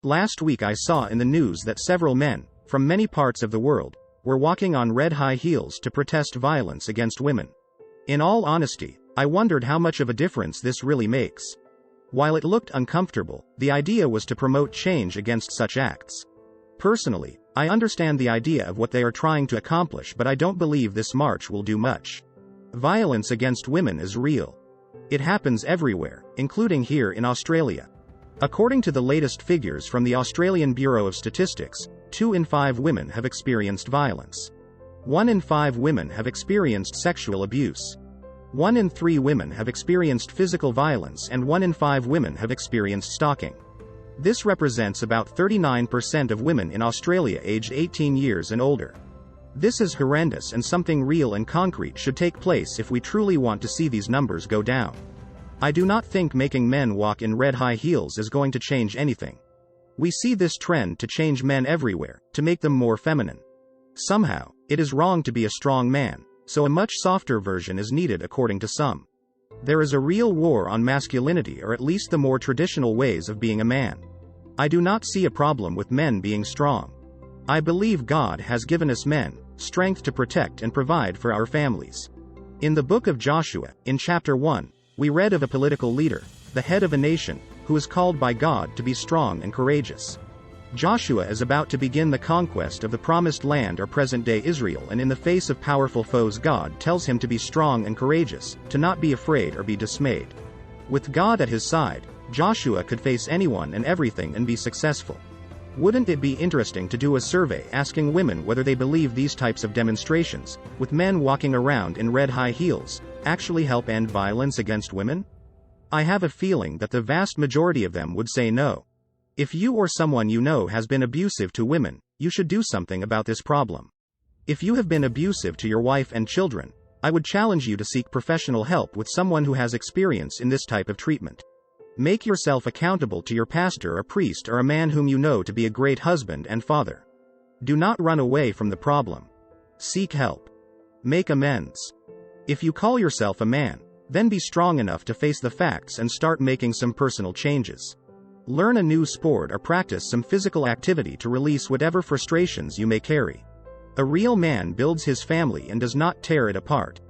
Last week I saw in the news that several men, from many parts of the world, were walking on red high heels to protest violence against women. In all honesty, I wondered how much of a difference this really makes. While it looked uncomfortable, the idea was to promote change against such acts. Personally, I understand the idea of what they are trying to accomplish, but I don't believe this march will do much. Violence against women is real. It happens everywhere, including here in Australia. According to the latest figures from the Australian Bureau of Statistics, 2 in 5 women have experienced violence. 1 in 5 women have experienced sexual abuse. 1 in 3 women have experienced physical violence, and 1 in 5 women have experienced stalking. This represents about 39% of women in Australia aged 18 years and older. This is horrendous, and something real and concrete should take place if we truly want to see these numbers go down. I do not think making men walk in red high heels is going to change anything. We see this trend to change men everywhere, to make them more feminine. Somehow, it is wrong to be a strong man, so a much softer version is needed according to some. There is a real war on masculinity, or at least the more traditional ways of being a man. I do not see a problem with men being strong. I believe God has given us men strength to protect and provide for our families. In the book of Joshua, in chapter 1, we read of a political leader, the head of a nation, who is called by God to be strong and courageous. Joshua is about to begin the conquest of the promised land, or present-day Israel, and in the face of powerful foes, God tells him to be strong and courageous, to not be afraid or be dismayed. With God at his side, Joshua could face anyone and everything and be successful. Wouldn't it be interesting to do a survey asking women whether they believe these types of demonstrations, with men walking around in red high heels, actually help end violence against women? I have a feeling that the vast majority of them would say no. If you or someone you know has been abusive to women, you should do something about this problem. If you have been abusive to your wife and children, I would challenge you to seek professional help with someone who has experience in this type of treatment. Make yourself accountable to your pastor or priest or a man whom you know to be a great husband and father. Do not run away from the problem. Seek help. Make amends. If you call yourself a man, then be strong enough to face the facts and start making some personal changes. Learn a new sport or practice some physical activity to release whatever frustrations you may carry. A real man builds his family and does not tear it apart.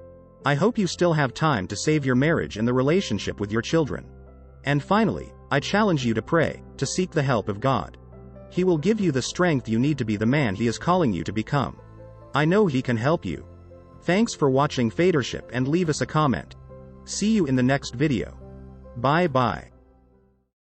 I hope you still have time to save your marriage and the relationship with your children. And finally, I challenge you to pray, to seek the help of God. He will give you the strength you need to be the man He is calling you to become. I know He can help you. Thanks for watching Fadership, and leave us a comment. See you in the next video. Bye bye.